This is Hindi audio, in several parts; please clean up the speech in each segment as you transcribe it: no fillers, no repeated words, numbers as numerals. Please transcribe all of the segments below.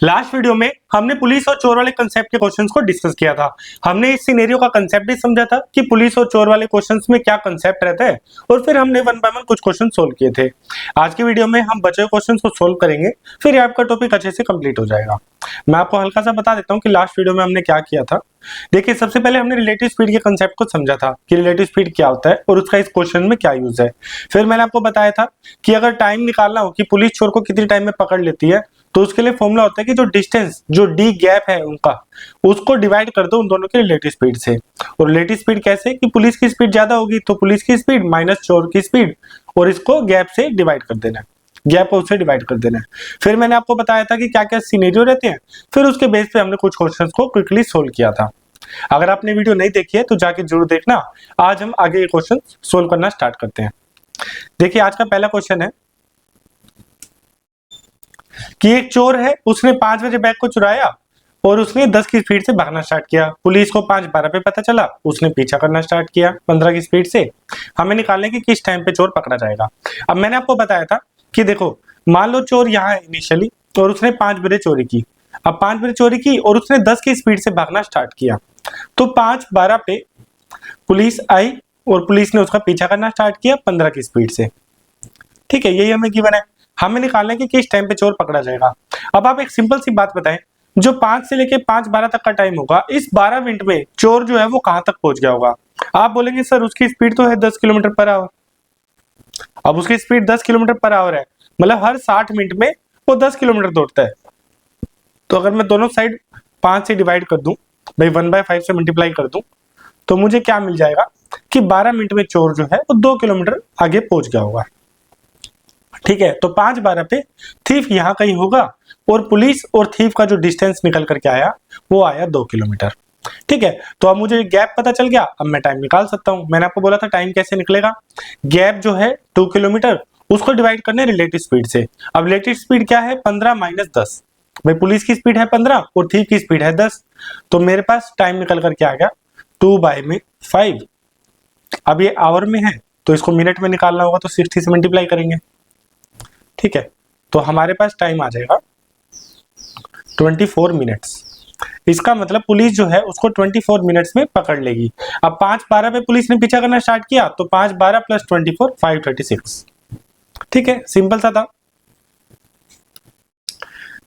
लास्ट वीडियो में हमने पुलिस और चोर वाले कंसेप्ट के क्वेश्चंस को डिस्कस किया था। हमने इस सिनेरियो का कंसेप्ट भी समझा था कि पुलिस और चोर वाले क्वेश्चंस में क्या कंसेप्ट रहता है और फिर हमने वन बाय वन कुछ क्वेश्चन सोल्व किए थे। आज की वीडियो में हम बचे हुए क्वेश्चंस को सोल्व करेंगे, फिर आपका टॉपिक अच्छे से कंप्लीट हो जाएगा। मैं आपको हल्का सा बता देता हूँ कि लास्ट वीडियो में हमने क्या किया था। देखिए, सबसे पहले हमने रिलेटिव स्पीड के कंसेप्ट को समझा था कि रिलेटिव स्पीड क्या होता है और उसका इस क्वेश्चन में क्या यूज है। फिर मैंने आपको बताया था कि अगर टाइम निकालना हो कि पुलिस चोर को कितनी टाइम में पकड़ लेती है, तो उसके लिए फॉर्मूला होता है कि जो डिस्टेंस, जो डी गैप है उनका, उसको डिवाइड कर दो उन दोनों के रिलेटिव स्पीड से। और रिलेटिव स्पीड कैसे कि पुलिस की स्पीड ज्यादा होगी तो पुलिस की स्पीड माइनस चोर की स्पीड, और इसको गैप से डिवाइड कर देना है, गैप को उससे डिवाइड कर देना है। फिर मैंने आपको बताया था कि क्या क्या सिनेरियो रहते हैं, फिर उसके बेस पे हमने कुछ क्वेश्चंस को क्विकली सोल्व किया था। अगर आपने वीडियो नहीं देखी है तो जाके जरूर देखना। आज हम आगे ये क्वेश्चन सोल्व करना स्टार्ट करते हैं। देखिए, आज का पहला क्वेश्चन है कि एक चोर है, उसने 5 बजे बैग को चुराया और उसने 10 की स्पीड से भागना स्टार्ट किया। पुलिस को 5:12 पे पता चला, उसने पीछा करना स्टार्ट किया 15 की स्पीड से। हमें निकालने की किस टाइम पे चोर पकड़ा जाएगा। अब मैंने आपको बताया था कि देखो, मान लो चोर यहाँ है इनिशियली और उसने 5 बजे चोरी की। अब 5 बजे चोरी की और उसने 10 की स्पीड से भागना स्टार्ट किया, तो 5:12 पे पुलिस आई और पुलिस ने उसका पीछा करना स्टार्ट किया 15 की स्पीड से। ठीक है, यही हमें गिवन है। हमें निकालना है कि किस टाइम पे चोर पकड़ा जाएगा। अब आप एक सिंपल सी बात बताएं, जो 5 से लेके 5:12 तक का टाइम होगा, इस 12 मिनट में चोर जो है वो कहां तक पहुंच गया होगा। आप बोलेंगे सर उसकी स्पीड तो है 10 किलोमीटर पर आवर। अब उसकी स्पीड 10 किलोमीटर पर आवर है, मतलब हर 60 मिनट में वो 10 किलोमीटर दौड़ता है। तो अगर मैं दोनों साइड 5 से डिवाइड कर दूं, भाई 1/5 से मल्टीप्लाई कर दूं, तो मुझे क्या मिल जाएगा कि 12 मिनट में चोर जो है वो 2 किलोमीटर आगे पहुंच गया होगा। ठीक है, तो 5:12 पे थीफ यहाँ कहीं होगा और पुलिस और थीफ का जो डिस्टेंस निकल करके आया वो आया 2 किलोमीटर। ठीक है, तो अब मुझे गैप पता चल गया, अब मैं टाइम निकाल सकता हूं। मैंने आपको बोला था टाइम कैसे निकलेगा। गैप जो है 2 किलोमीटर, उसको डिवाइड करने रिलेटिव स्पीड से। अब रिलेटिव स्पीड क्या है, 15 माइनस 10। भाई पुलिस की स्पीड है 15 और थीफ की स्पीड है 10, तो मेरे पास टाइम निकल करके आ गया 2/5। अब ये आवर में है तो इसको मिनट में निकालना होगा, तो 60 से मल्टीप्लाई करेंगे। ठीक है, तो हमारे पास टाइम आ जाएगा 24 मिनट्स। इसका मतलब पुलिस जो है उसको 24 मिनट्स में पकड़ लेगी। अब 5:12 पे पुलिस ने पीछा करना स्टार्ट किया, तो 5:12 + 24 5:36। ठीक है, सिंपल सा था।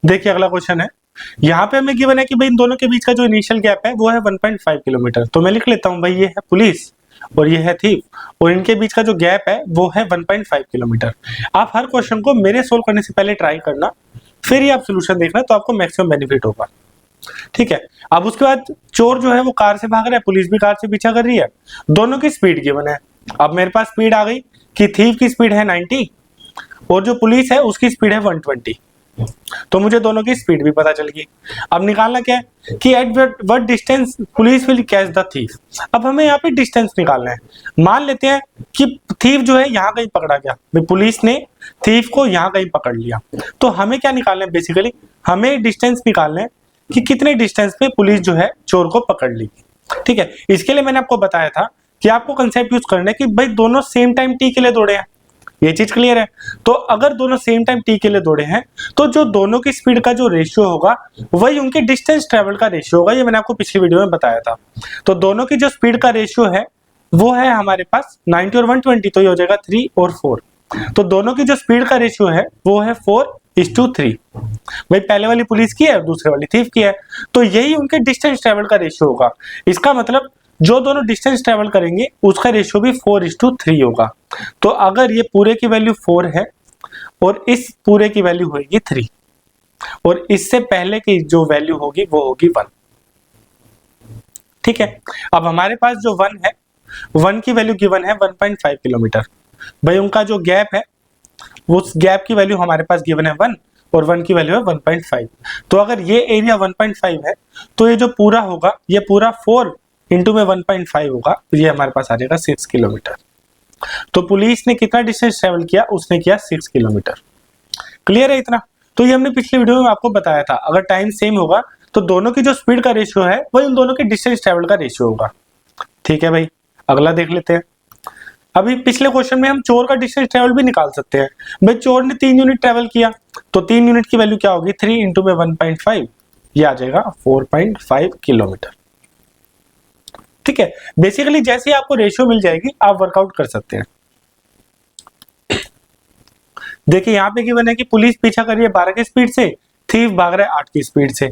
देखिए, अगला क्वेश्चन है। यहाँ पे हमें गिवन है कि भाई इन दोनों के बीच का जो इनिशियल गैप है वो है 1.5 किलोमीटर। तो मैं लिख लेता हूँ, भाई ये है पुलिस और ये है थीफ, और इनके बीच का जो गैप है वो है 1.5 किलोमीटर। आप हर क्वेश्चन को मेरे सोल्व करने से पहले ट्राई करना, फिर ही आप सोल्यूशन देखना, तो आपको मैक्सिमम बेनिफिट होगा। ठीक है, अब उसके बाद चोर जो है वो कार से भाग रहा है, पुलिस भी कार से पीछा कर रही है, दोनों की स्पीड गिवन है। अब मेरे पास स्पीड आ गई कि थीफ की स्पीड है 90 और जो पुलिस है उसकी स्पीड है 120, तो मुझे दोनों की स्पीड भी पता चल गई। अब निकालना क्या है कि eight what distance police will catch the thief. अब हमें यहाँ पे डिस्टेंस निकालना है। मान लेते हैं कि थीफ जो है यहाँ कहीं पकड़ा गया, पुलिस ने थीफ को यहाँ कहीं पकड़ लिया, तो हमें क्या निकालना है, बेसिकली हमें डिस्टेंस निकालना है कि कितने डिस्टेंस पे पुलिस जो है चोर को पकड़ लेगी। ठीक है, इसके लिए मैंने आपको बताया था कि आपको कंसेप्ट यूज करना है कि भाई दोनों सेम टाइम टी के लिए दौड़े हैं, ये चीज क्लियर है। तो अगर दोनों सेम टाइम टी के लिए दौड़े हैं, तो जो दोनों की स्पीड का जो रेशियो होगा वही उनके डिस्टेंस ट्रेवल का रेशियो होगा। ये मैंने आपको पिछली वीडियो में बताया था। तो दोनों की जो स्पीड का रेशियो है वो है हमारे पास 90 और 120, तो ये हो जाएगा 3 और 4। तो दोनों की जो स्पीड का रेशियो है वो है 4:3। भाई पहले वाली पुलिस की है और दूसरे वाली थीफ की है, तो यही उनके डिस्टेंस ट्रेवल का रेशियो होगा। इसका मतलब जो दोनों डिस्टेंस ट्रेवल करेंगे उसका रेशियो भी 4:3 होगा। तो अगर ये पूरे की वैल्यू 4 है और इस पूरे की वैल्यू होगी 3 और इससे पहले की जो वैल्यू होगी वो होगी 1। ठीक है, अब हमारे पास जो 1 है, 1 की वैल्यू गिवन है 1.5 किलोमीटर। भाई उनका जो गैप है उस गैप की वैल्यू हमारे पास गिवन है 1 और 1 की वैल्यू है 1.5। तो अगर ये एरिया 1.5 है तो ये जो पूरा होगा ये पूरा 4 इंटू में 1.5 होगा, तो ये हमारे पास आ जाएगा 6 किलोमीटर। तो पुलिस ने कितना डिस्टेंस ट्रेवल किया, उसने किया 6 किलोमीटर। क्लियर है इतना। तो ये हमने पिछले वीडियो में आपको बताया था, अगर टाइम सेम होगा तो दोनों की जो स्पीड का रेशियो है वही उन दोनों के डिस्टेंस ट्रेवल का रेशियो होगा। ठीक है भाई, अगला देख लेते हैं। अभी पिछले क्वेश्चन में हम चोर का डिस्टेंस ट्रेवल भी निकाल सकते हैं। भाई चोर ने 3 यूनिट ट्रेवल किया, तो 3 यूनिट की वैल्यू क्या होगी, 3 इंटू में 1.5, ये आ जाएगा 4.5 किलोमीटर। ठीक है, बेसिकली जैसे ही आपको रेशियो मिल जाएगी आप वर्कआउट कर सकते हैं। देखिए यहाँ पे गिवन है कि पुलिस पीछा कर रही है 12 की स्पीड से, थीफ भाग रहा है 8 की स्पीड से।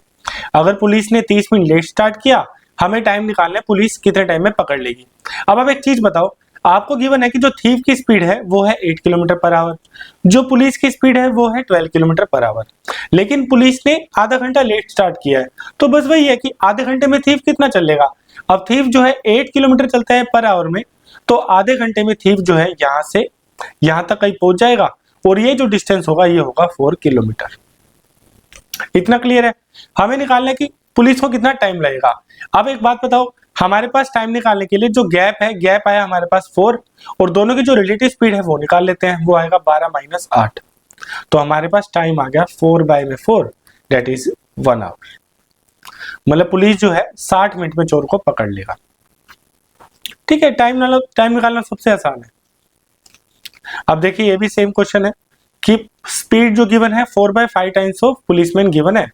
अगर पुलिस ने 30 मिनट लेट स्टार्ट किया, हमें टाइम निकालना है पुलिस कितने टाइम में पकड़ लेगी। अब आप एक चीज बताओ, आपको गिवन है कि जो थीफ की स्पीड है वो है 8 किलोमीटर पर आवर, जो पुलिस की स्पीड है वो है 12 किलोमीटर पर आवर, लेकिन पुलिस ने आधा घंटा लेट स्टार्ट किया है। तो बस वही है कि आधे घंटे में थीफ कितना चलेगा। अब थीफ जो है 8 किलोमीटर चलता है पर आवर में, तो आधे घंटे में थीफ जो है यहाँ से यहाँ तक कहीं पहुंच जाएगा, और ये जो डिस्टेंस होगा ये होगा 4 किलोमीटर। इतना क्लियर है। हमें निकालना है कि पुलिस को कितना टाइम लगेगा। अब एक बात बताओ, हमारे पास टाइम निकालने के लिए जो गैप है, गैप आया हमारे पास 4, और दोनों की जो रिलेटिव स्पीड है वो निकाल लेते हैं, वो आएगा 12 माइनस 8, तो हमारे पास टाइम आ गया 4/4, दैट इज 1 आवर। मतलब पुलिस जो है 60 मिनट में चोर को पकड़ लेगा। ठीक है, टाइम निकालना सबसे आसान है। अब देखिए ये भी सेम क्वेश्चन है कि स्पीड जो गिवन है 4/5 टाइम्स ऑफ पुलिसमैन गिवन है,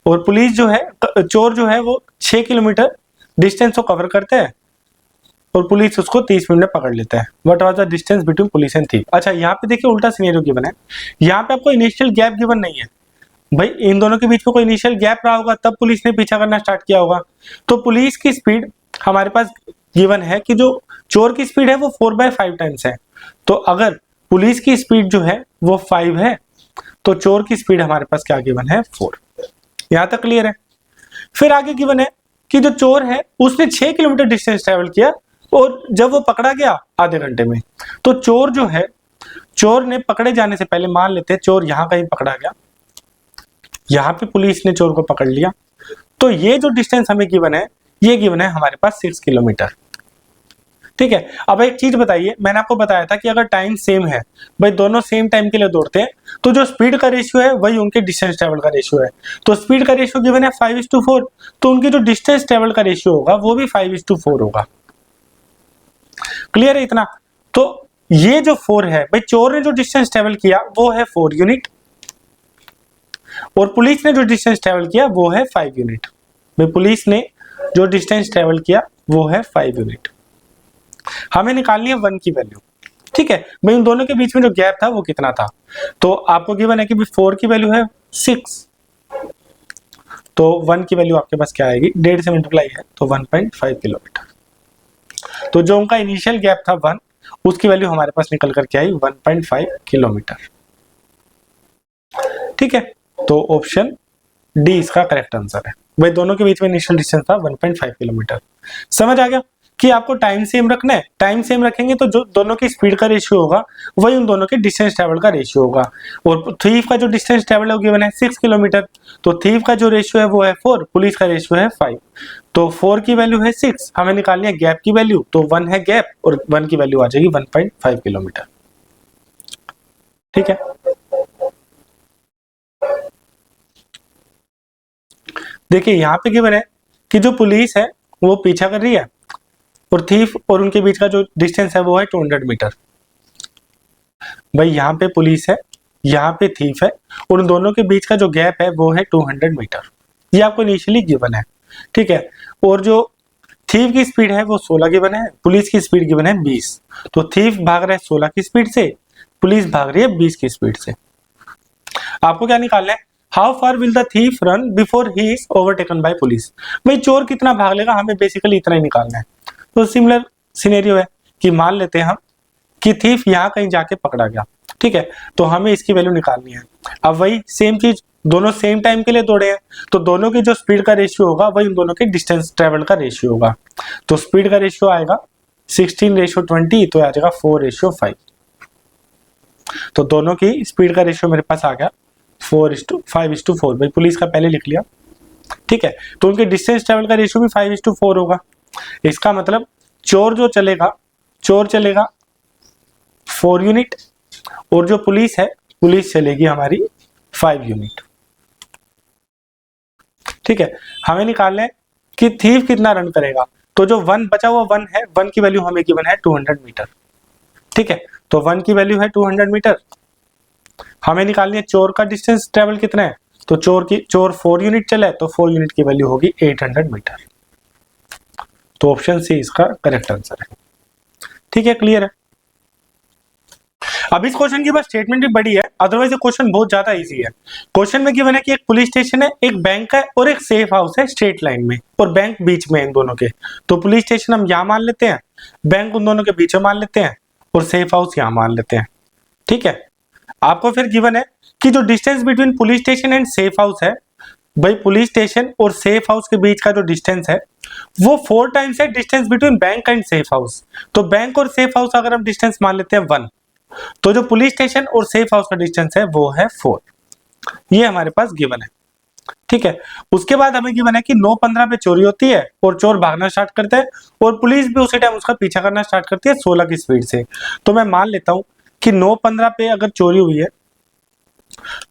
और पुलिस जो है, चोर जो है वो 6 किलोमीटर डिस्टेंस को कवर करते हैं, और पुलिस उसको 30 मिनट में पकड़ लेता है। What was the distance between police and thief. अच्छा यहाँ पे देखिए उल्टा सिनेरियो गिवन है, यहाँ पे आपको इनिशियल गैप गिवन नहीं है। भाई इन दोनों के बीच में कोई इनिशियल गैप रहा होगा तब पुलिस ने पीछा करना स्टार्ट किया होगा। तो पुलिस की स्पीड हमारे पास गिवन है कि जो चोर की स्पीड है वो 4/5 टाइम्स है, तो अगर पुलिस की स्पीड जो है वो 5 है, तो चोर की स्पीड हमारे पास क्या गिवन है, 4। यहां तक क्लियर है। फिर आगे गिवन है कि जो चोर है उसने 6 किलोमीटर डिस्टेंस ट्रेवल किया, और जब वो पकड़ा गया आधे घंटे में, तो चोर जो है, चोर ने पकड़े जाने से पहले, मान लेते हैं चोर यहां कहीं पकड़ा गया, यहां पे पुलिस ने चोर को पकड़ लिया, तो ये जो डिस्टेंस हमें गिवन है ये गिवन है हमारे पास 6 किलोमीटर। ठीक है, अब एक चीज बताइए, मैंने आपको बताया था कि अगर टाइम सेम है, भाई दोनों सेम टाइम के लिए दौड़ते हैं, तो जो स्पीड का रेशियो है वही उनके डिस्टेंस ट्रेवल का रेशियो है। तो स्पीड का रेशियो गिवन है 5:4, तो उनकी जो डिस्टेंस ट्रेवल का रेशियो होगा वो भी 5:4 होगा। क्लियर है इतना। तो ये जो 4 है, भाई चोर ने जो डिस्टेंस ट्रेवल किया वो है 4 यूनिट, और पुलिस ने जो डिस्टेंस ट्रेवल किया वो है 5 यूनिट। भाई पुलिस ने जो डिस्टेंस ट्रेवल किया वो है 5 यूनिट। हमें निकालनी है 1 की वैल्यू। ठीक है, भाई उन दोनों के बीच में जो गैप था वो कितना था, तो आपको गिवन है कि 4 की वैल्यू है 6, तो 1 की वैल्यू आपके पास क्या आएगी, 1.5 से मल्टीप्लाई है तो 1.5 किलोमीटर। तो जो उनका इनिशियल गैप था 1, उसकी वैल्यू हमारे पास निकल करके आई 1.5 किलोमीटर। ठीक है, तो ऑप्शन डी इसका करेक्ट आंसर है। भाई दोनों के बीच में इनिशियल डिस्टेंस था 1.5 किलोमीटर। समझ आ गया कि आपको टाइम सेम रखना है। टाइम सेम रखेंगे तो जो दोनों की स्पीड का रेशियो होगा वही उन दोनों के डिस्टेंस ट्रेवल का रेशियो होगा। और थीफ का जो डिस्टेंस ट्रेवल है वो गिवन है 6 किलोमीटर, तो थीफ का जो रेशियो है वो है 4, पुलिस का रेशियो है 5, तो 4 की वैल्यू है 6, हमें निकालनी है गैप की वैल्यू, तो 1 है गैप, और 1 की वैल्यू आ जाएगी 1.5 किलोमीटर। ठीक है, देखिए यहाँ पे गिवन है कि जो पुलिस है वो पीछा कर रही है, और थीफ और उनके बीच का जो डिस्टेंस है वो है 200 मीटर। भाई यहाँ पे पुलिस है, यहाँ पे थीफ है, और उन दोनों के बीच का जो गैप है वो है 200 मीटर। ये आपको इनिशियली गिवन है। ठीक है, और जो थीफ की स्पीड है वो 16 गिवन है, पुलिस की स्पीड गिवन है 20, तो थीफ भाग रहा है 16 की स्पीड से, पुलिस भाग रही है 20 की स्पीड से। आपको क्या निकालना है, how far will the thief run before he is overtaken by police. भाई चोर कितना भाग लेगा, हमें बेसिकली इतना ही निकालना है। तो सिमिलर सिनेरियो है कि मान लेते हैं हम कि थीफ यहाँ कहीं जाके पकड़ा गया। ठीक है, तो हमें इसकी वैल्यू निकालनी है। अब वही सेम चीज, दोनों सेम टाइम के लिए दौड़े हैं, तो दोनों की जो स्पीड का रेशियो होगा वही उन दोनों के डिस्टेंस ट्रेवल का रेशियो होगा। तो स्पीड का रेशियो आएगा 16:20, तो आ जाएगा 4:5। तो दोनों की स्पीड का रेशियो मेरे पास आ गया 5:4। भाई पुलिस का पहले लिख लिया। ठीक है, तो उनके डिस्टेंस ट्रेवल का रेशियो भी 5:4 होगा। इसका मतलब चोर चलेगा 4 यूनिट, और जो पुलिस है, पुलिस चलेगी हमारी 5 यूनिट। ठीक है, हमें निकालना है कि थीफ कितना रन करेगा, तो जो 1 बचा हुआ 1 है, 1 की वैल्यू हमें गिवन है 200 मीटर। ठीक है, तो 1 की वैल्यू है 200 मीटर। हमें निकालनी है चोर का डिस्टेंस ट्रेवल कितना है, तो चोर 4 यूनिट चला है, तो 4 यूनिट की वैल्यू होगी 800 मीटर। तो ऑप्शन सी इसका करेक्ट आंसर है। ठीक है, क्लियर है। अब इस क्वेश्चन की बस स्टेटमेंट भी बड़ी है, अदरवाइज ये क्वेश्चन बहुत ज्यादा इजी है। क्वेश्चन में गिवन है कि एक पुलिस स्टेशन है, एक बैंक है और एक सेफ हाउस है स्ट्रेट लाइन में, और बैंक बीच में है इन दोनों के। तो पुलिस स्टेशन हम यहाँ मान लेते हैं, बैंक उन दोनों के बीच में मान लेते हैं, और सेफ हाउस यहाँ मान लेते हैं। ठीक है, आपको फिर गिवन है कि जो distance between police station and safe house है, भाई पुलिस स्टेशन और सेफ हाउस के बीच का जो डिस्टेंस है वो 4 टाइम्स है distance between bank and safe house. तो बैंक और सेफ हाउस अगर हम डिस्टेंस मान लेते हैं 1, तो जो पुलिस स्टेशन और सेफ हाउस का डिस्टेंस है वो है 4। ये हमारे पास गिवन है। ठीक है, उसके बाद हमें गिवन है कि 9:15 पे चोरी होती है और चोर भागना स्टार्ट करता है, और पुलिस भी उसी टाइम उसका पीछा करना स्टार्ट करती है 16 की स्पीड से। तो मैं मान लेता हूं कि 9:15 पे अगर चोरी हुई है,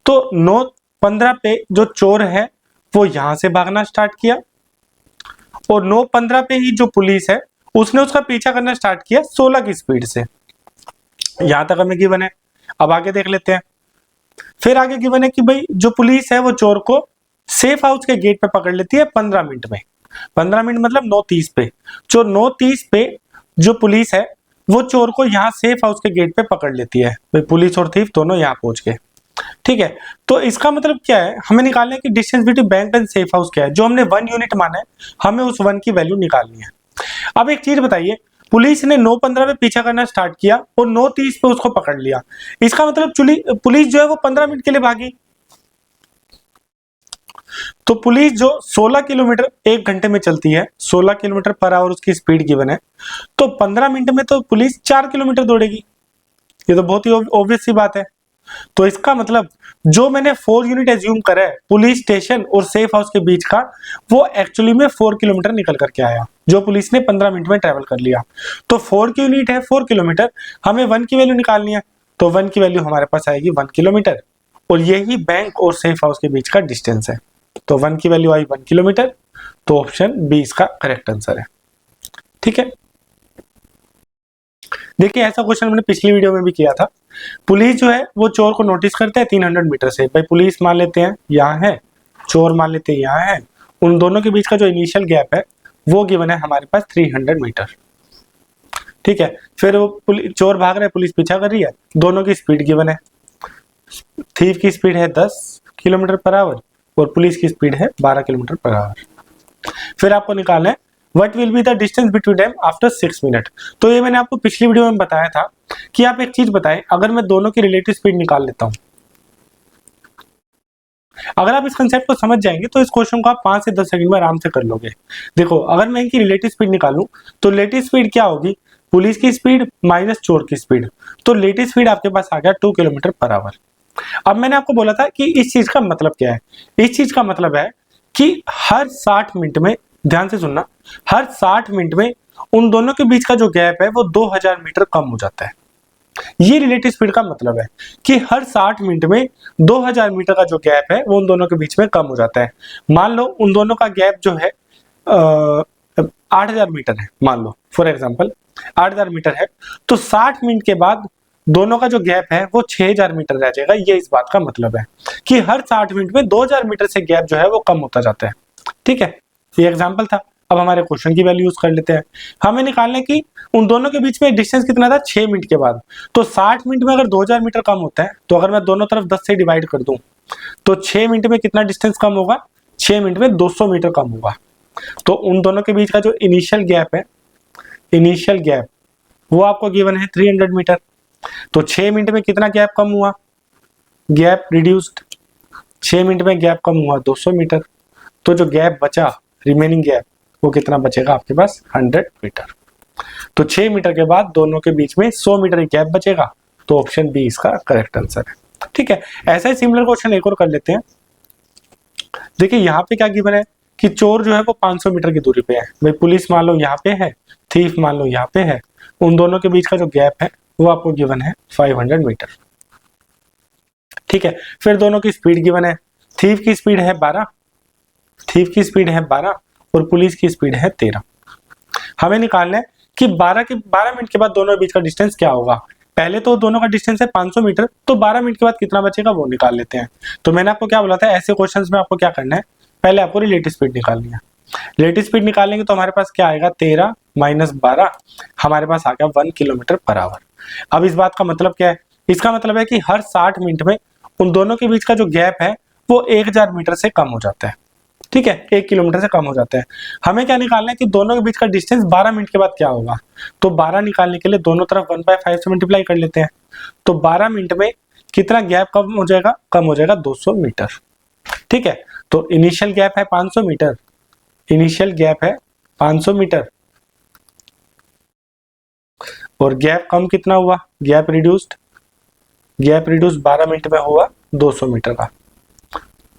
तो 9:15 पे जो चोर है वो यहां से भागना स्टार्ट किया, और 9:15 पे ही जो पुलिस है उसने उसका पीछा करना स्टार्ट किया 16 की स्पीड से। यहां तक हमें गिवन है। अब आगे देख लेते हैं। फिर आगे गिवन है कि भाई जो पुलिस है वो चोर को सेफ हाउस के गेट पे पकड़ लेती है 15 मिनट में। 15 मिनट मतलब 9:30 पे। जो 9:30 पे जो पुलिस है वो चोर को यहाँ सेफ हाउस के गेट पे पकड़ लेती है। भाई पुलिस और थीफ दोनों यहाँ पहुंच गए। ठीक है, तो इसका मतलब क्या है, हमें निकालना है कि distance between bank and safe house क्या है। जो हमने 1 यूनिट माना है, हमें उस 1 की वैल्यू निकालनी है। अब एक चीज बताइए, पुलिस ने 9:15 पे पीछा करना स्टार्ट किया और 9:30 पे उसको पकड़ लिया। इसका मतलब पुलिस जो है वो 15 मिनट के लिए भागी। तो पुलिस जो 16 किलोमीटर 1 घंटे में चलती है, 16 किलोमीटर पर आवर उसकी स्पीड गिवन है, तो 15 मिनट में तो पुलिस 4 किलोमीटर दौड़ेगी। ये तो बहुत ही ऑब्वियस सी बात है। तो इसका मतलब जो मैंने 4 यूनिट एज्यूम करा है पुलिस स्टेशन और सेफ हाउस के बीच का, वो एक्चुअली में 4 किलोमीटर निकल करके आया, जो पुलिस ने 15 मिनट में ट्रेवल कर लिया। तो 4 की यूनिट है 4 किलोमीटर, हमें 1 की वैल्यू निकालनी है। तो 1 की वैल्यू हमारे पास आएगी 1 किलोमीटर, और यही बैंक और सेफ हाउस के बीच का डिस्टेंस है। तो 1 की वैल्यू आई 1 किलोमीटर। तो ऑप्शन बी इसका करेक्ट आंसर है। ठीक है, देखिए ऐसा क्वेश्चन हमने पिछली वीडियो में भी किया था। पुलिस जो है वो चोर को नोटिस करते हैं 300 मीटर से। भाई पुलिस मान लेते हैं यहाँ है, चोर मान लेते हैं यहाँ है, उन दोनों के बीच का जो इनिशियल गैप है वो गिवन है हमारे पास 300 मीटर। ठीक है, फिर वो चोर भाग रहा है, पुलिस पीछा कर रही है, दोनों की स्पीड गिवन है। थीफ की स्पीड है 10 किलोमीटर पर आवर और पुलिस की स्पीड है 12 किलोमीटर पर आवर। फिर आपको निकालना है what will be the distance between them after 6 minute. तो ये मैंने आपको पिछली वीडियो में बताया था कि आप एक चीज बताएं, अगर मैं दोनों की रिलेटिव स्पीड निकाल लेता हूं, अगर आप इस कंसेप्ट को समझ जाएंगे तो इस क्वेश्चन को आप 5 से 10 सेकंड में आराम से कर लोगे। देखो अगर मैं इनकी रिलेटिव स्पीड निकालूं तो रिलेटिव स्पीड क्या होगी, पुलिस की स्पीड माइनस चोर की स्पीड। तो रिलेटिव स्पीड आपके पास आ गया 2 किलोमीटर पर आवर। अब मैंने आपको बोला था कि इस चीज का मतलब क्या है। इस चीज का मतलब है कि हर 60 मिनट में, ध्यान से सुनना, हर 60 मिनट में उन दोनों के बीच का जो गैप है वो 2000 मीटर कम हो जाता है। ये रिलेटिव स्पीड का मतलब है कि हर 60 मिनट में 2000 मीटर का जो गैप है वो उन दोनों के बीच में कम हो जाता है। मान लो उन दोनों का गैप जो है 8000 मीटर है, मान लो फॉर एग्जांपल 8000 मीटर है, तो 60 मिनट के बाद दोनों का जो गैप है वो 6000 मीटर रह जाएगा। ये इस बात का मतलब है कि हर 60 मिनट में 2000 मीटर से गैप जो है वो कम होता जाता है। ठीक है, ये एग्जांपल था। अब हमारे क्वेश्चन की वैल्यू यूज कर लेते हैं। हमें निकालना है कि उन दोनों के बीच में डिस्टेंस कितना था 6 मिनट के बाद। तो 60 मिनट में अगर 2000 मीटर कम होता है, तो अगर मैं दोनों तरफ 10 से डिवाइड कर दूं तो 6 मिनट में कितना डिस्टेंस कम होगा, 6 मिनट में 200 मीटर कम होगा। तो उन दोनों के बीच का जो इनिशियल गैप है, इनिशियल गैप वो आपको गिवन है 300 मीटर। तो 6 मिनट में कितना गैप कम हुआ, गैप रिड्यूस्ड, 6 मिनट में गैप कम हुआ 200 मीटर। तो जो गैप बचा, रिमेनिंग गैप, वो कितना बचेगा आपके पास 100 मीटर। तो 6 मीटर के बाद दोनों के बीच में 100 मीटर गैप बचेगा। तो ऑप्शन बी इसका करेक्ट आंसर है। ठीक है, ऐसा ही सिमिलर क्वेश्चन एक और कर लेते हैं। देखिए यहाँ पे क्या गिवन है कि चोर जो है वो 500 मीटर की दूरी पे है। भाई पुलिस मान लो यहाँ पे है, थीफ मान लो यहाँ पे है, उन दोनों के बीच का जो गैप है वो आपको गिवन है 500 मीटर। ठीक है, फिर दोनों की स्पीड गिवन है, थीफ की स्पीड है 12, थीफ की स्पीड है 12 और पुलिस की स्पीड है 13। हमें निकालना है कि 12 मिनट के बाद दोनों के बीच का डिस्टेंस क्या होगा। पहले तो दोनों का डिस्टेंस है 500 मीटर, तो 12 मिनट के बाद कितना बचेगा वो निकाल लेते हैं। तो मैंने आपको क्या बोला था, ऐसे क्वेश्चंस में आपको क्या करना है, पहले आपको रिलेटिव स्पीड निकालनी है। रिलेटिव स्पीड निकालेंगे तो हमारे पास क्या आएगा, 13 माइनस 12, हमारे पास आ गया 1 किलोमीटर पर आवर। अब इस बात का मतलब क्या है, इसका मतलब है कि हर 60 मिनट में उन दोनों के बीच का जो गैप है वो 1000 मीटर से कम हो जाता है। ठीक है, 1 किलोमीटर से कम हो जाता है। हमें क्या निकालना है कि दोनों के बीच का डिस्टेंस 12 मिनट के बाद क्या होगा। तो 12 निकालने के लिए दोनों तरफ 1/5 से मल्टीप्लाई कर लेते हैं। तो 12 मिनट में कितना गैप कम हो जाएगा, कम हो जाएगा 200 मीटर। ठीक है, तो इनिशियल गैप है 500 मीटर, इनिशियल गैप है 500 मीटर, और गैप कम कितना हुआ, गैप रिड्यूस्ड 12 मिनट में हुआ 200 मीटर का।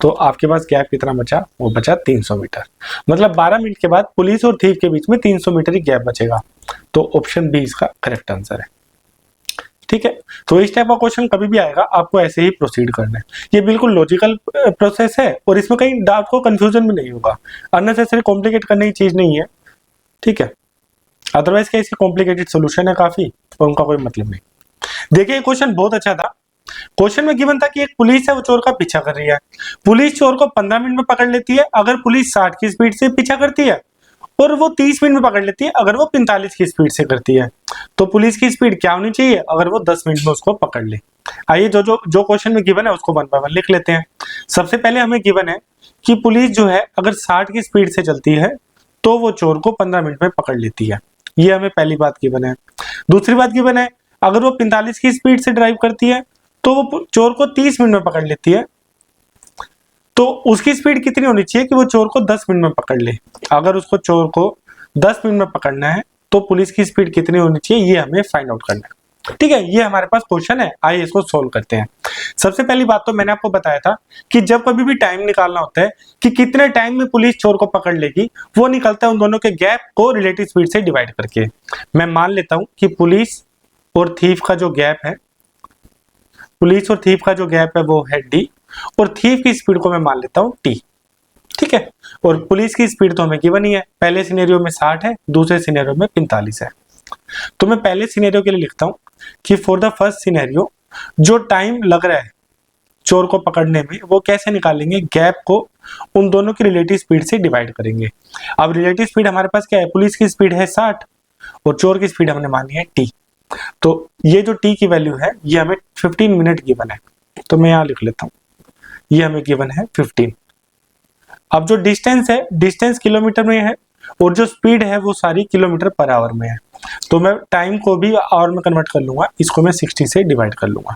तो आपके पास गैप कितना बचा, वो बचा 300 मीटर। मतलब 12 मिनट के बाद पुलिस और थीफ के बीच में 300 मीटर ही गैप बचेगा। तो ऑप्शन बी इसका करेक्ट आंसर है। ठीक है, तो इस टाइप का क्वेश्चन कभी भी आएगा आपको ऐसे ही प्रोसीड करना है। ये बिल्कुल लॉजिकल प्रोसेस है और इसमें कहीं डाउट को कंफ्यूजन भी नहीं होगा। अननेसेसरी कॉम्प्लिकेट करने की चीज नहीं है। ठीक है, अदरवाइज क्या इसकी कॉम्प्लिकेटेड सोल्यूशन है काफी, और उनका कोई मतलब नहीं। देखिए ये क्वेश्चन बहुत अच्छा था। क्वेश्चन में गिवन था कि एक पुलिस है वो चोर का पीछा कर रही है। पुलिस चोर को 15 मिनट में पकड़ लेती है अगर पुलिस 60 की स्पीड से पीछा करती है, और वो 30 मिनट में पकड़ लेती है अगर वो 45 की स्पीड से करती है। तो पुलिस की स्पीड क्या होनी चाहिए अगर वो 10 मिनट में उसको पकड़ ले। आइए जो क्वेश्चन में गिवन है उसको 1 बाय 1 लिख लेते हैं। सबसे पहले हमें गिवन है कि पुलिस जो है अगर 60 की स्पीड से चलती है तो वो चोर को 15 मिनट में पकड़ लेती है। ये हमें पहली बात गिवन है। दूसरी बात गिवन है अगर वो 45 की स्पीड से ड्राइव करती है तो वो चोर को 30 मिनट में पकड़ लेती है। तो उसकी स्पीड कितनी होनी चाहिए कि वो चोर को 10 मिनट में पकड़ ले। अगर उसको चोर को 10 मिनट में पकड़ना है तो पुलिस की स्पीड कितनी होनी चाहिए, ये हमें फाइंड आउट करना है। ठीक है, ये हमारे पास क्वेश्चन है। आइए इसको सोल्व करते हैं। सबसे पहली बात तो मैंने आपको बताया था कि जब कभी भी टाइम निकालना होता है कि कितने टाइम में पुलिस चोर को पकड़ लेगी, वो निकलता है उन दोनों के गैप को रिलेटिव स्पीड से डिवाइड करके। मैं मान लेता हूं कि पुलिस और थीफ का जो गैप है, पुलिस और थीफ का जो गैप है वो है डी, और थीफ की स्पीड को मैं मान लेता हूं टी। ठीक है, और पुलिस की स्पीड तो हमें गिवन ही है। पहले सिनेरियो में 60 है, दूसरे सिनेरियो में 45 है। तो मैं पहले सिनेरियो के लिए लिखता हूं कि फॉर द फर्स्ट सिनेरियो जो टाइम लग रहा है चोर को पकड़ने में वो कैसे निकालेंगे, गैप को उन दोनों की रिलेटिव स्पीड से डिवाइड करेंगे। अब रिलेटिव स्पीड हमारे पास क्या है, पुलिस की स्पीड है 60 और चोर की स्पीड हमने मानी है टी। तो ये जो टी की वैल्यू है ये हमें 15 मिनट गिवन है। तो मैं यहां लिख लेता हूं, ये हमें गिवन है 15। अब जो डिस्टेंस है, डिस्टेंस किलोमीटर में है और जो स्पीड है वो सारी किलोमीटर पर आवर में है। तो मैं टाइम को भी आवर में कन्वर्ट कर लूंगा, इसको मैं 60 से डिवाइड कर लूंगा।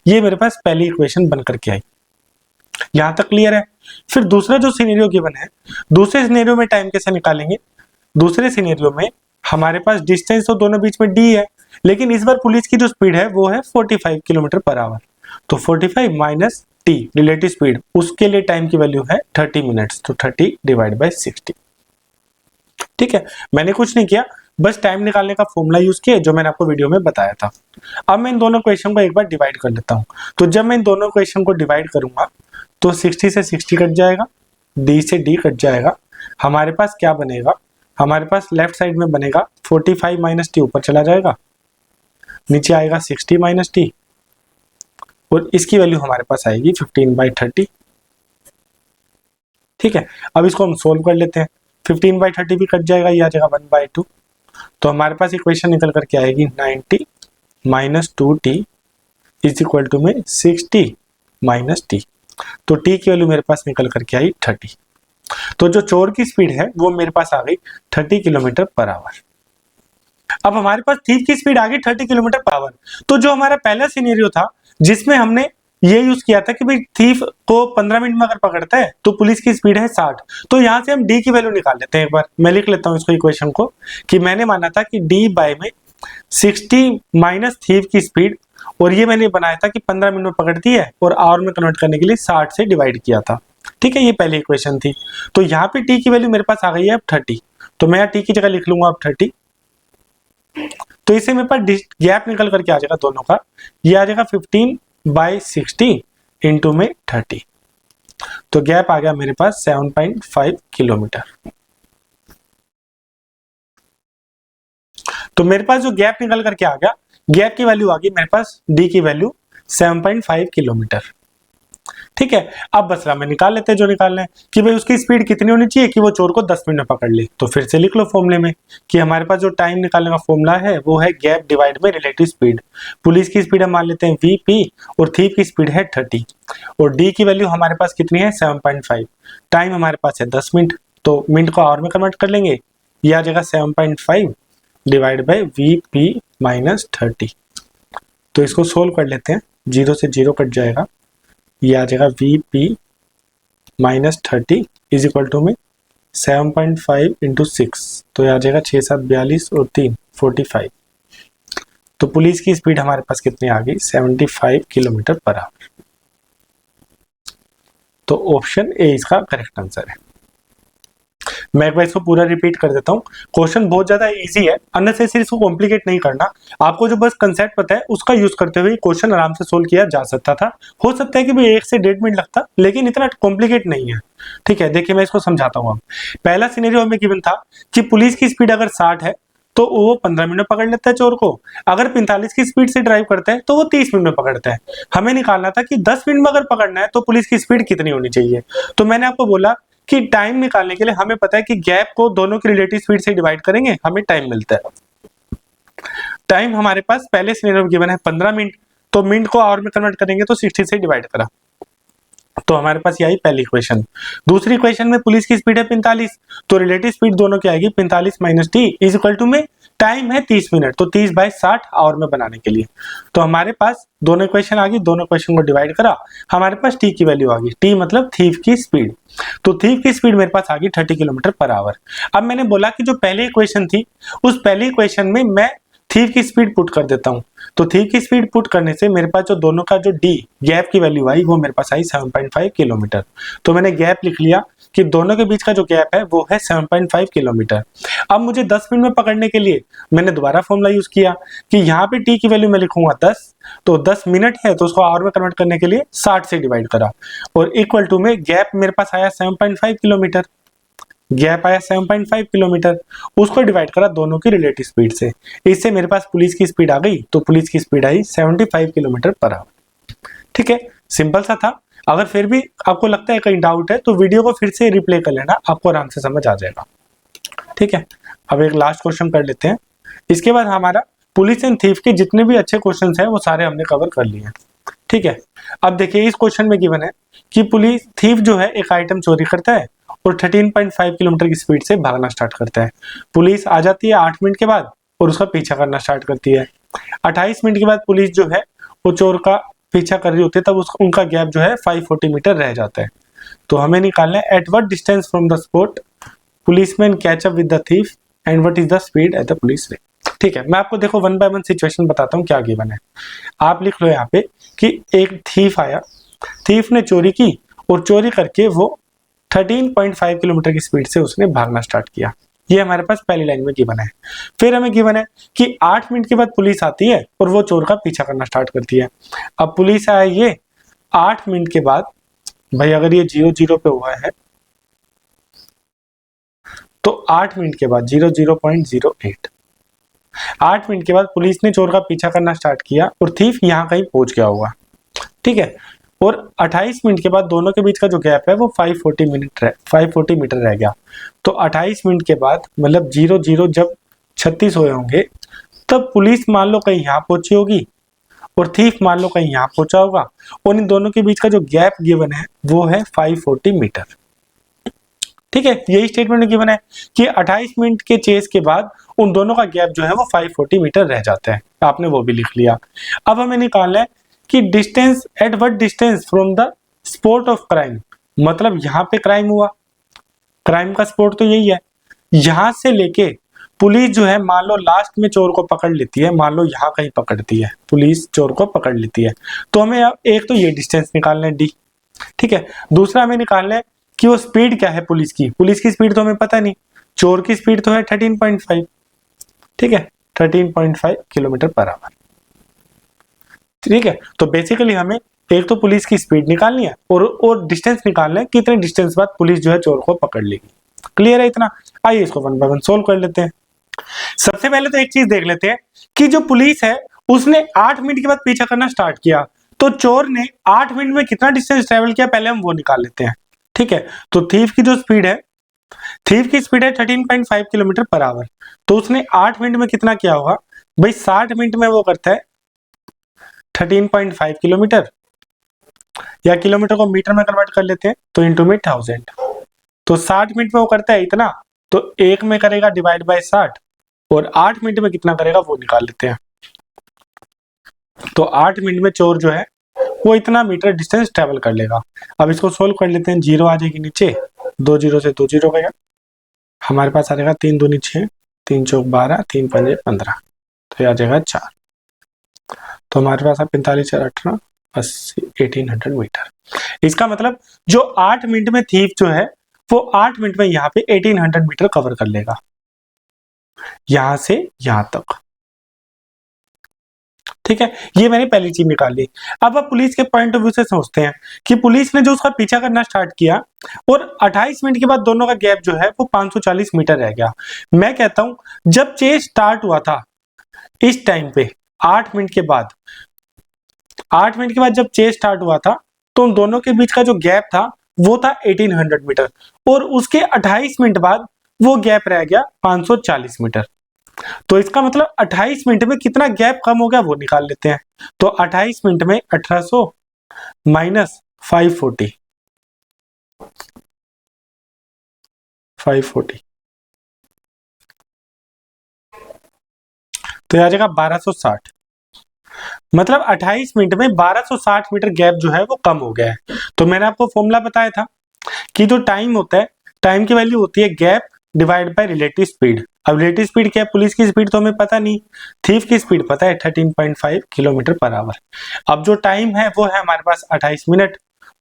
ये मेरे पास पहली इक्वेशन बन करके आई। यहां तक क्लियर है। फिर दूसरा जो सिनेरियो गिवन है, दूसरे सिनेरियो में टाइम कैसे निकालेंगे। दूसरे सिनेरियो में हमारे पास डिस्टेंस तो दोनों बीच में डी है, लेकिन इस बार पुलिस की जो स्पीड है वो है 45 किलोमीटर पर आवर। तो 45 माइनस टी रिलेटिव स्पीड, उसके लिए टाइम की वैल्यू है 30 मिनट्स। तो 30 डिवाइड बाय 60। ठीक है, मैंने कुछ नहीं किया, बस टाइम निकालने का फॉर्मूला यूज किया जो मैंने आपको वीडियो में बताया था। अब मैं इन दोनों क्वेश्चन को एक बार डिवाइड कर लेता हूं। तो जब मैं इन दोनों क्वेश्चन को डिवाइड करूंगा तो 60 से 60 कट जाएगा, डी से डी कट जाएगा। हमारे पास क्या बनेगा, हमारे पास लेफ्ट साइड में बनेगा 45 माइनस टी ऊपर चला जाएगा, नीचे आएगा 60 माइनस टी, और इसकी वैल्यू हमारे पास आएगी 15/30। ठीक है, अब इसको हम सोल्व कर लेते हैं। 15/30 भी कट जाएगा, ये आ जाएगा 1/2। तो हमारे पास इक्वेशन निकल करके आएगी 90 minus 2t is equal to में 60 माइनस टी। तो t की वैल्यू मेरे पास निकल करके आई 30। तो जो चोर की स्पीड है वो मेरे पास आ गई 30 किलोमीटर पर आवर। अब हमारे पास थीफ की स्पीड आ गई 30 किलोमीटर पर आवर। तो जो हमारा पहला सिनेरियो था जिसमें हमने ये यूज किया था कि भाई थीफ को 15 मिनट में अगर पकड़ता है तो पुलिस की स्पीड है 60, तो यहां से हम डी की वैल्यू निकाल लेते हैं। एक बार मैं लिख लेता हूं इसको इक्वेशन को कि मैंने माना था कि डी बाय में 60 माइनस थीफ की स्पीड, और ये मैंने बनाया था कि 15 मिनट में पकड़ती है और आवर में कन्वर्ट करने के लिए 60 से डिवाइड किया था। ठीक है, ये पहली इक्वेशन थी। तो यहाँ पे टी की वैल्यू मेरे पास आ गई है अब 30। तो मैं टी की जगह लिख लूंगा अब 30। तो इससे मेरे पास गैप निकल करके आ जाएगा दोनों का, ये आ जाएगा 15/60 इंटू में 30। तो गैप आ गया मेरे पास 7.5 किलोमीटर। तो मेरे पास जो गैप निकल करके आ गया, गैप की वैल्यू आ गई मेरे पास, डी की वैल्यू 7.5 किलोमीटर। ठीक है, अब बस हमें निकाल लेते हैं जो निकालना है कि भाई उसकी स्पीड कितनी होनी चाहिए कि वो चोर को 10 मिनट में पकड़ ले। तो फिर से लिख लो फॉर्मूले में कि हमारे पास जो टाइम निकालने का फॉर्मूला है वो है gap divide by relative speed. Police की स्पीड हम मान लेते हैं वीपी और थीफ की स्पीड है 30 और डी की वैल्यू हमारे पास कितनी है 7.5, टाइम हमारे पास है 10 मिनट, तो मिनट को आवर में कन्वर्ट कर लेंगे, ये आ जाएगा 7.5 डिवाइड बाय वीपी माइनस 30। तो इसको सोल्व कर लेते हैं, 0 से 0 कट जाएगा, ये आ जाएगा VP minus 30 is equal to में 7.5 इंटू 6, तो ये आ जाएगा 6 7 42 और 3 45। तो पुलिस की स्पीड हमारे पास कितनी आ गई 75 किलोमीटर पर आवर। तो ऑप्शन ए इसका करेक्ट आंसर है। मैं एक बार इसको पूरा रिपीट कर देता हूँ, क्वेश्चन बहुत ज्यादा इजी है, अननेसेसरी इसको कॉम्प्लिकेट नहीं करना। आपको जो बस कंसेप्ट पता है उसका यूज करते हुए क्वेश्चन आराम से सोल्व किया जा सकता था। हो सकता है कि भाई 1 से 1.5 मिनट लगता, लेकिन इतना कॉम्प्लिकेट नहीं है। ठीक है, देखिए मैं इसको समझाता हूँ। अब पहला सिनेरियो हमें गिवन था कि पुलिस की स्पीड अगर 60 है तो वो 15 मिनट में पकड़ लेता है चोर को, अगर 45 की स्पीड से ड्राइव करता है तो वो 30 मिनट में पकड़ता है। हमें निकालना था कि 10 मिनट में अगर पकड़ना है तो पुलिस की स्पीड कितनी होनी चाहिए। तो मैंने आपको बोला कि टाइम निकालने के लिए हमें पता है कि गैप को दोनों की रिलेटिव स्पीड से डिवाइड करेंगे, हमें टाइम मिलता है। टाइम हमारे पास पहले सिनेरियो में गिवन है 15 मिनट, तो मिनट को आवर में कन्वर्ट करेंगे तो 60 से डिवाइड करा, तो हमारे पास ये आई पहली इक्वेशन। दूसरी इक्वेशन में पुलिस की स्पीड है 45, तो रिलेटिव स्पीड दोनों की आएगी 45 minus T is equal to में टाइम है 30 मिनट, तो 30 बाय 60 आवर में बनाने के लिए। तो हमारे पास दोनों इक्वेशन आ गई, दोनों इक्वेशन को डिवाइड करा, हमारे पास टी की वैल्यू आ गई, टी मतलब थीफ की स्पीड। तो थीफ की स्पीड मेरे पास आ गई 30 किलोमीटर पर आवर। अब मैंने बोला कि जो पहली इक्वेशन थी उस पहली इक्वेशन में मैं थीफ की स्पीड पुट कर देता हूं, तो थीफ की स्पीड पुट करने से मेरे पास जो दोनों का जो डी गैप की वैल्यू आई वो मेरे पास आई 7.5 किलोमीटर। तो मैंने गैप लिख लिया कि दोनों के बीच का जो गैप है वो है 7.5 किलोमीटर। अब मुझे 10 मिनट में पकड़ने के लिए मैंने दोबारा फॉर्मूला यूज किया कि यहाँ पे टी की वैल्यू मैं लिखूंगा 10, तो 10 मिनट है तो उसको आवर में कन्वर्ट करने के लिए 60 से डिवाइड करा और इक्वल टू में गैप मेरे पास आया 7.5 किलोमीटर, गैप आया 7.5 किलोमीटर, उसको डिवाइड करा दोनों की रिलेटिव स्पीड से, इससे मेरे पास पुलिस की स्पीड आ गई, तो पुलिस की स्पीड आई 75 किलोमीटर पर आवर। ठीक है, सिंपल सा था। अगर फिर भी आपको लगता है कहीं डाउट है तो वीडियो को फिर से रिप्ले कर लेना, आपको आराम से समझ आ जाएगा। ठीक है, अब एक लास्ट क्वेश्चन कर लेते हैं, इसके बाद हमारा पुलिस एंड थीफ के जितने भी अच्छे क्वेश्चन हैं वो सारे हमने कवर कर लिए हैं। ठीक है, अब देखिए इस क्वेश्चन में गिवन है कि पुलिस थीफ जो है एक आइटम चोरी करता है और 13.5 किलोमीटर की स्पीड से भागना स्टार्ट करता है। पुलिस आ जाती है 8 मिनट के बाद और उसका पीछा करना स्टार्ट करती है। 28 मिनट के बाद पुलिस जो है वो चोर का पीछा कर रही होती है, तब उनका गैप जो है 540 मीटर रह जाता है। तो हमें निकालना है at what distance from the spot policeman catch up with the thief and what is the speed at the police way. ठीक है, मैं आपको देखो 1 बाय 1 सिचुएशन बताता हूँ क्या गिवन है। आप लिख लो यहाँ पे कि एक थीफ आया, थीफ ने चोरी की और चोरी करके वो 13.5 किलोमीटर की स्पीड से उसने भागना स्टार्ट किया। ये हमारे पास पहली लाइन में गिवन है। फिर हमें गिवन है कि 8 मिनट के बाद पुलिस आती है और वो चोर का पीछा करना स्टार्ट करती है। अब पुलिस आया ये 8 मिनट के बाद, भाई अगर ये 0-0 पे हुआ है तो 8 मिनट के बाद 0.08, 8 मिनट के बाद पुलिस ने चोर का पीछा करना स्टार्ट किया और थीफ यहाँ कहीं पहुंच गया होगा। ठीक है, और 28 मिनट के बाद दोनों के बीच का जो गैप है वो 540 मीटर रह गया। तो 28 मिनट के बाद मतलब 0-0 जब 36 हुए होंगे तब पुलिस मान लो कहीं यहाँ पहुंची होगी और थीफ मान लो कहीं यहाँ पहुंचा होगा और इन दोनों के बीच का जो गैप गिवन है वो है 540 मीटर। ठीक है, यही स्टेटमेंट में गिवन है कि 28 मिनट के चेस के बाद उन दोनों का गैप जो है वो 540 मीटर रह जाता है। आपने वो भी लिख लिया। अब हमें निकालना है कि distance eight what distance from the spot of crime, मतलब यहाँ पे क्राइम हुआ, क्राइम का स्पॉट तो यही है, यहां से लेके पुलिस जो है मान लो लास्ट में चोर को पकड़ लेती है, मान लो यहाँ कहीं पकड़ती है पुलिस चोर को पकड़ लेती है, तो हमें एक तो ये डिस्टेंस निकालना है डी। ठीक है, दूसरा हमें निकालना है कि वो स्पीड क्या है पुलिस की स्पीड तो हमें पता नहीं, चोर की स्पीड तो है 13.5। ठीक है, 13.5 किलोमीटर पर आवर। ठीक है, तो बेसिकली हमें एक तो पुलिस की स्पीड निकालनी है और डिस्टेंस निकालना है, कितने डिस्टेंस बाद पुलिस जो है चोर को पकड़ लेगी। क्लियर है इतना? आइए इसको 1 बाय 1 सोल्व कर लेते हैं। सबसे पहले तो एक चीज देख लेते हैं कि जो पुलिस है उसने 8 मिनट के बाद पीछा करना स्टार्ट किया, तो चोर ने 8 मिनट में कितना डिस्टेंस ट्रेवल किया पहले हम वो निकाल लेते हैं। ठीक है, तो थीफ की जो स्पीड है, थीफ की स्पीड है 13.5 किलोमीटर पर आवर, तो उसने 8 मिनट में कितना किया होगा भाई, 60 मिनट में वो करता है 13.5 किलोमीटर, या किलोमीटर को मीटर में कन्वर्ट कर लेते हैं तो इंटू में 1000, तो 60 मिनट में वो करता है इतना, तो एक में करेगा डिवाइड बाय 60, और 8 मिनट में कितना करेगा वो निकाल लेते हैं। तो 8 मिनट में चोर जो है वो इतना मीटर डिस्टेंस ट्रेवल कर लेगा। अब इसको सोल्व कर लेते हैं, जीरो आ जाएगी नीचे, 2 जीरो से 2 जीरो गया, हमारे पास आ जाएगा 3 दूनी 6, 3 चौक 12, 3 पंजे 15, तो ये आ जाएगा 4, तो हमारे पास है 45 4 18 80 1800 मीटर। इसका मतलब जो 8 मिनट में थीफ जो है वो 8 मिनट में यहाँ पे 1800 मीटर कवर कर लेगा, यहां से यहां तक। ठीक है, ये मैंने पहली चीज निकाल ली। अब आप पुलिस के पॉइंट ऑफ व्यू से सोचते हैं कि पुलिस ने जो उसका पीछा करना स्टार्ट किया और 28 मिनट के बाद दोनों का गैप जो है वो 540 मीटर रह गया। मैं कहता हूं जब चेस स्टार्ट हुआ था इस टाइम पे 8 मिनट के बाद, 8 मिनट के बाद जब चेस स्टार्ट हुआ था तो उन दोनों के बीच का जो गैप था वो था 1800 मीटर, और उसके 28 मिनट बाद वो गैप रह गया 540 मीटर। तो इसका मतलब 28 मिनट में कितना गैप कम हो गया वो निकाल लेते हैं। तो 28 मिनट में 1800 माइनस 540, तो आ जाएगा 1260, मतलब 28 मिनट में 1260 मीटर गैप जो है वो कम हो गया है। तो मैंने आपको फॉर्मूला बताया था कि जो टाइम होता है, टाइम की वैल्यू होती है gap divide by relative speed. अब रिलेटिव स्पीड क्या है, पुलिस की स्पीड तो हमें पता नहीं, थीफ की स्पीड पता है 13.5 किलोमीटर पर आवर। अब जो टाइम है वो है हमारे पास 28 मिनट,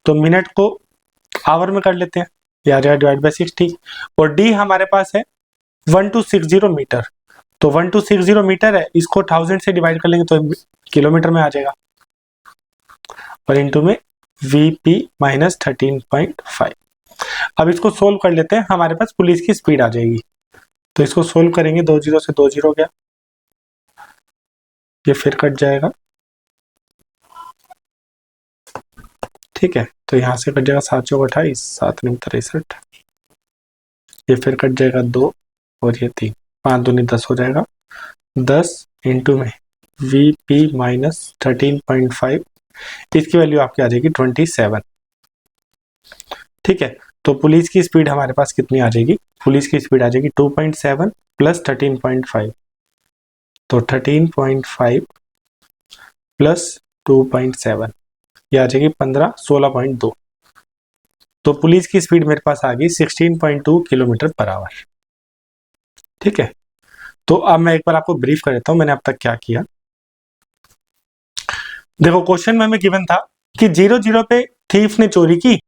तो मिनट को आवर में कर लेते हैं, या डिवाइड बाय 60, और डी हमारे पास है 1260 मीटर, तो 1260 मीटर है, इसको 1000 से डिवाइड कर लेंगे तो किलोमीटर में आ जाएगा, और इंटू में वीपी माइनस 13.5। अब इसको सोल्व कर लेते हैं, हमारे पास पुलिस की स्पीड आ जाएगी, तो इसको सोल्व करेंगे, 2 जीरो से 2 जीरो गया, ये फिर कट जाएगा। ठीक है, तो यहां से कट जाएगा 7 चौक 28, 7 9 63, ये फिर कट जाएगा 2 और ये 3, 5 दूनी 10 हो जाएगा, 10 इंटू में वीपी माइनस 13.5, इसकी वैल्यू आपकी आ जाएगी 27। ठीक है, तो पुलिस की स्पीड हमारे पास कितनी आ जाएगी, पुलिस की स्पीड आ जाएगी 2.7 प्लस 13.5, तो 13.5 प्लस 2.7, ये आ जाएगी 15 16.2, तो पुलिस की स्पीड मेरे पास आ गई 16.2 किलोमीटर पर आवर। ठीक है, तो अब मैं एक बार आपको ब्रीफ कर देता हूं मैंने अब तक क्या किया। देखो क्वेश्चन में हमें गिवन था कि 0-0 पे थीफ ने चोरी की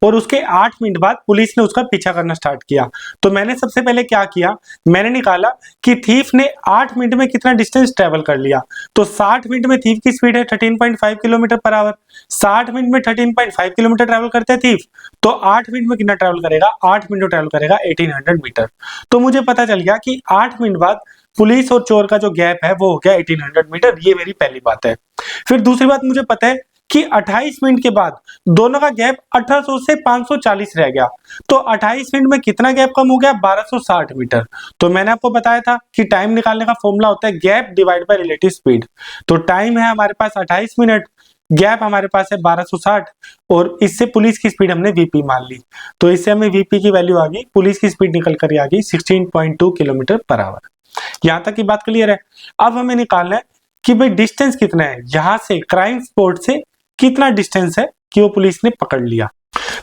और उसके 8 मिनट बाद पुलिस ने उसका पीछा करना स्टार्ट किया। तो मैंने सबसे पहले क्या किया, मैंने निकाला कि थीफ ने 8 मिनट में कितना डिस्टेंस ट्रेवल कर लिया। तो 60 मिनट में थीफ की स्पीड है 13.5 किलोमीटर पर आवर, 60 मिनट में 13.5 किलोमीटर ट्रेवल करते हैं थीफ, तो 8 मिनट में कितना ट्रेवल करेगा, 8 मिनट में ट्रेवल करेगा 1800 मीटर। तो मुझे पता चल गया कि 8 मिनट बाद पुलिस और चोर का जो गैप है वो हो गया 1800 मीटर, ये मेरी पहली बात है। फिर दूसरी बात मुझे पता है कि 28 मिनट के बाद दोनों का गैप 1800 से 540 रह गया, तो 28 मिनट में कितना गैप कम हो गया, 1260 मीटर। तो मैंने आपको बताया था कि टाइम निकालने का फॉर्मूला होता है gap divide by relative speed. तो टाइम है हमारे पास 28 मिनट, गैप हमारे पास है 1260, और इससे पुलिस की स्पीड हमने वीपी मान ली, तो इससे हमें वीपी की वैल्यू आ गई, पुलिस की स्पीड निकल कर आ गई 16.2 किलोमीटर पर आवर। यहां तक की बात क्लियर है। अब हमें निकालना है कि भाई डिस्टेंस कितना है, यहां से क्राइम स्पॉट से कितना डिस्टेंस है कि वो पुलिस ने पकड़ लिया।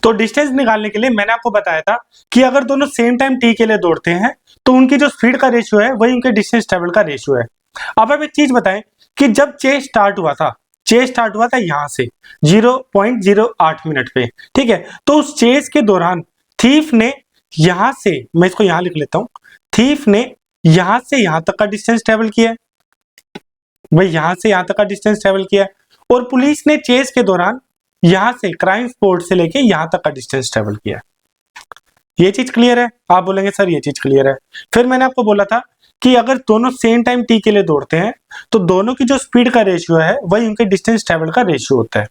तो डिस्टेंस निकालने के लिए मैंने आपको बताया था कि अगर दोनों सेम टाइम टी के लिए दौड़ते हैं तो उनकी जो स्पीड का रेशियो है वही उनके डिस्टेंस ट्रेवल का रेशियो है। अब आप एक चीज बताएं कि जब चेस स्टार्ट हुआ था, चेस स्टार्ट हुआ था यहां से 0.08 मिनट पे, ठीक है, तो उस चेस के दौरान थीफ ने यहां से, मैं इसको यहां लिख लेता हूं, थीफ ने यहां से यहां तक का डिस्टेंस ट्रेवल किया है, भाई यहां से यहां तक का डिस्टेंस ट्रेवल किया है, और पुलिस ने चेस के दौरान यहां से क्राइम स्पॉट से लेके यहां तक का डिस्टेंस ट्रेवल किया है। ये चीज क्लियर है? आप बोलेंगे सर ये चीज क्लियर है। फिर मैंने आपको बोला था कि अगर दोनों सेम टाइम टी के लिए दौड़ते हैं तो दोनों की जो स्पीड का रेशियो है वही उनके डिस्टेंस ट्रेवल का रेशियो होता है।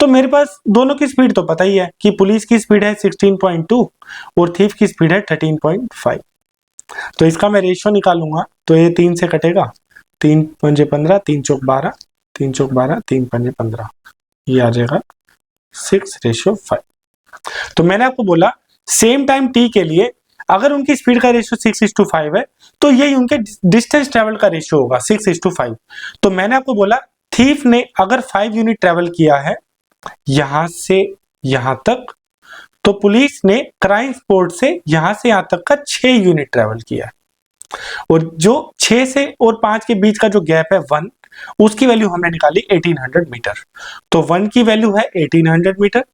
तो मेरे पास दोनों की स्पीड तो पता ही है कि पुलिस की स्पीड है 16.2 और थीफ की स्पीड है 13.5। तो इसका मैं रेशियो निकालूंगा तो ये 3 से कटेगा, 3 पंजे 15, 3 चौक 12, 3 चौक 12, 3 पंजे 15, ये आ जाएगा 6:5। तो मैंने आपको बोला सेम टाइम टी के लिए अगर उनकी स्पीड का रेशियो 6:5 है तो यही उनके डिस्टेंस ट्रेवल का रेशियो होगा 6:5। तो मैंने आपको बोला थीफ ने अगर 5 यूनिट ट्रेवल किया है यहां से यहां तक, तो पुलिस ने क्राइम स्पॉट से यहां से यहां तक का 6 यूनिट ट्रेवल किया है। और जो 6 से और 5 के बीच का जो गैप है 1, उसकी वैल्यू हमने निकाली 1800 मीटर। तो 1 की वैल्यू है 1800 मीटर,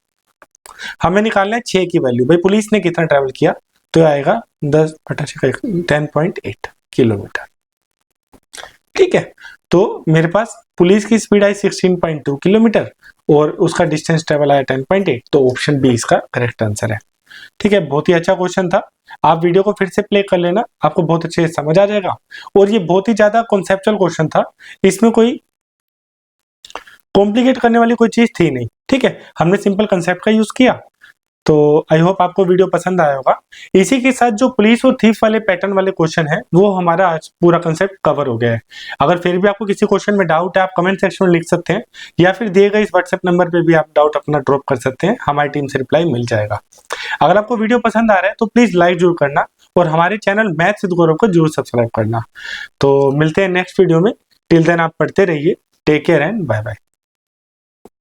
हमें निकालना है 6 की वैल्यू। भाई पुलिस ने कितना ट्रेवल किया, तो आएगा 10/10.8 किलोमीटर। ठीक है, तो मेरे पास पुलिस की स्पीड आई 16.2 किलोमीटर और उसका डिस्टेंस ट्रेवल आया 10.8। तो ऑप्शन बी इसका करेक्ट आंसर है। ठीक है, बहुत ही अच्छा क्वेश्चन था। आप वीडियो को फिर से प्ले कर लेना, आपको बहुत अच्छे से समझ आ जाएगा। और ये बहुत ही ज्यादा कॉन्सेप्चुअल क्वेश्चन था, इसमें कोई कॉम्प्लिकेट करने वाली कोई चीज थी नहीं। ठीक है, हमने सिंपल कंसेप्ट का यूज किया। तो आई होप आपको वीडियो पसंद आया होगा। इसी के साथ जो पुलिस और थीफ वाले पैटर्न वाले क्वेश्चन है वो हमारा आज पूरा कंसेप्ट कवर हो गया है। अगर फिर भी आपको किसी क्वेश्चन में डाउट है आप कमेंट सेक्शन में लिख सकते हैं, या फिर दिए गए इस व्हाट्सएप नंबर पे भी आप डाउट अपना ड्रॉप कर सकते हैं, हमारी टीम से रिप्लाई मिल जाएगा। अगर आपको वीडियो पसंद आ रहा है तो प्लीज लाइक जरूर करना और हमारे चैनल मैथ्स विद गौरव को जरूर सब्सक्राइब करना। तो मिलते हैं नेक्स्ट वीडियो में। टिल देन आप पढ़ते रहिए। Take care and bye bye.